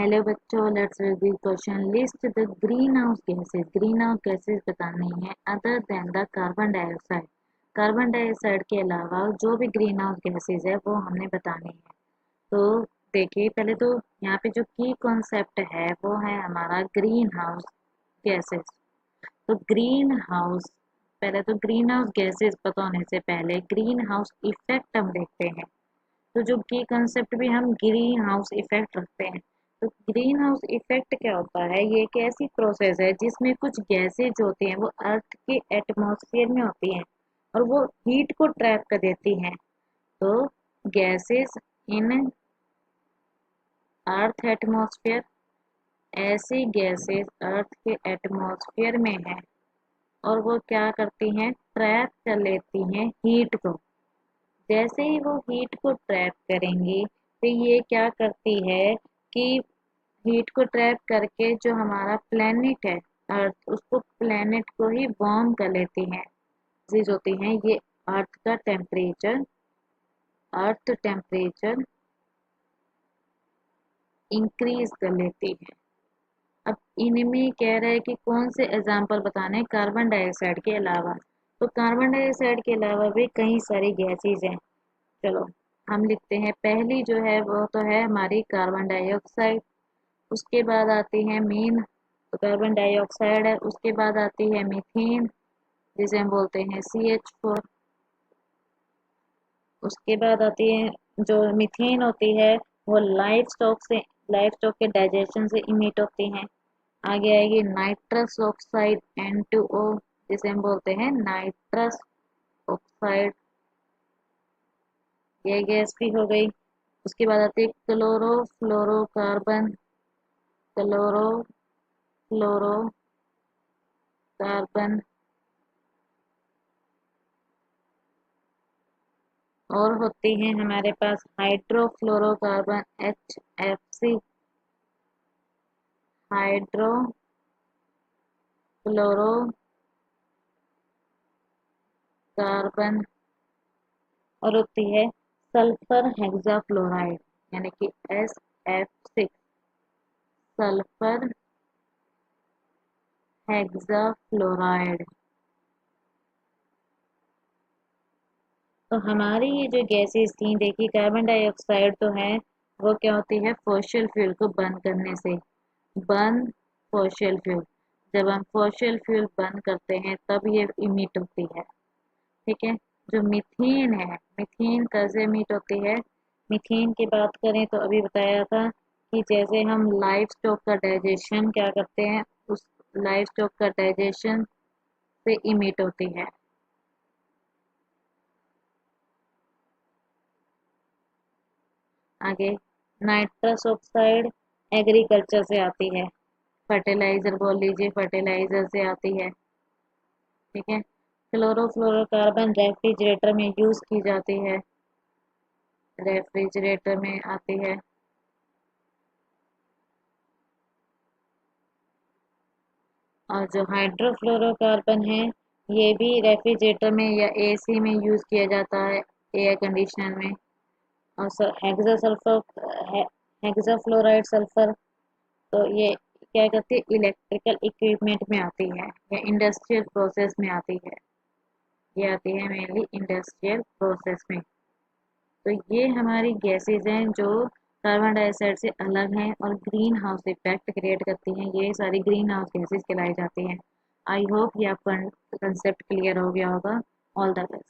Hello बच्चों, let's review question. List the green house gases. Green house gases बतानी है other than the carbon dioxide. Carbon dioxide के अलावा जो भी ग्रीन हाउस गैसेस है वो हमने बतानी है। तो देखिए, पहले तो यहाँ पे जो की कॉन्सेप्ट है वो है हमारा ग्रीन हाउस गैसेस। तो ग्रीन हाउस, पहले तो ग्रीन हाउस गैसेस पता होने से पहले ग्रीन हाउस इफेक्ट हम देखते हैं। तो जो की कंसेप्ट भी हम ग्रीन हाउस इफेक्ट रखते हैं। तो ग्रीन हाउस इफेक्ट क्या होता है? ये एक ऐसी प्रोसेस है जिसमें कुछ गैसेज होती हैं, वो अर्थ के एटमॉस्फेयर में होती हैं और वो हीट को ट्रैप कर देती हैं। तो गैसेस इन अर्थ एटमॉस्फेयर, ऐसी गैसेस अर्थ के एटमॉस्फेयर में है और वो क्या करती हैं? ट्रैप कर लेती हैं हीट को। जैसे ही वो हीट को ट्रैप करेंगी तो ये क्या करती है कि हीट को ट्रैप करके जो हमारा प्लेनेट है अर्थ, उसको प्लेनेट को ही वार्म कर लेती हैं। चीज होती हैं ये अर्थ टेम्परेचर इंक्रीज कर लेती है। अब इनमें कह रहा है कि कौन से एग्जाम्पल बताने हैं कार्बन डाइऑक्साइड के अलावा। तो कार्बन डाइऑक्साइड के अलावा भी कई सारी गैसेज हैं। चलो हम लिखते हैं। पहली जो है वो तो है हमारी कार्बन डाइऑक्साइड। उसके बाद आती है मीन, तो कार्बन डाइऑक्साइड है। उसके बाद आती है मीथेन, जिसे हम बोलते हैं CH4। उसके बाद आती है जो मीथेन होती है वो लाइफ स्टॉक के डाइजेशन से इमिट होती हैं। आगे आएगी नाइट्रस ऑक्साइड N2O, जिसे हम बोलते हैं नाइट्रस ऑक्साइड, ये गैस भी हो गई। उसके बाद आती है क्लोरोफ्लोरोकार्बन। और होती हैं हमारे पास हाइड्रोफ्लोरोकार्बन HFC, हाइड्रोफ्लोरोकार्बन। और होती है सल्फर हेक्साफ्लोराइड, यानी कि SF6, सल्फर हेक्साफ्लोराइड। तो हमारी ये जो गैसेस थी, देखिए कार्बन डाइऑक्साइड तो है, वो क्या होती है? फॉसिल फ्यूल को बर्न करने से। बर्न फॉसिल फ्यूल, जब हम फॉसिल फ्यूल बर्न करते हैं तब ये इमिट होती है। ठीक है। जो मीथेन है, मीथेन कैसे इमिट होती है? मीथेन की बात करें तो अभी बताया था कि जैसे हम लाइफ स्टॉक का डाइजेशन क्या करते हैं, उस लाइफ स्टॉक का डाइजेशन से इमिट होती है। आगे नाइट्रस ऑक्साइड एग्रीकल्चर से आती है, फर्टिलाइजर बोल लीजिए, फर्टिलाइजर से आती है। ठीक है। क्लोरोफ्लोरोकार्बन रेफ्रिजरेटर में यूज की जाती है, रेफ्रिजरेटर में आती है। और जो हाइड्रोफ्लोरोकार्बन है, ये भी रेफ्रिजरेटर में या AC में यूज किया जाता है, एयर कंडीशनर में। और हेक्साफ्लोराइड सल्फर, तो ये क्या कहती है? इलेक्ट्रिकल इक्विपमेंट में आती है या इंडस्ट्रियल प्रोसेस में आती है। ये आती है मेनली इंडस्ट्रियल प्रोसेस में। तो ये हमारी गैसेज हैं जो कार्बन डाइऑक्साइड से अलग हैं और ग्रीन हाउस इफेक्ट क्रिएट करती हैं। ये सारी ग्रीन हाउस गैसेज कहलाई जाती हैं। आई होप ये आपका कंसेप्ट क्लियर हो गया होगा। All the best.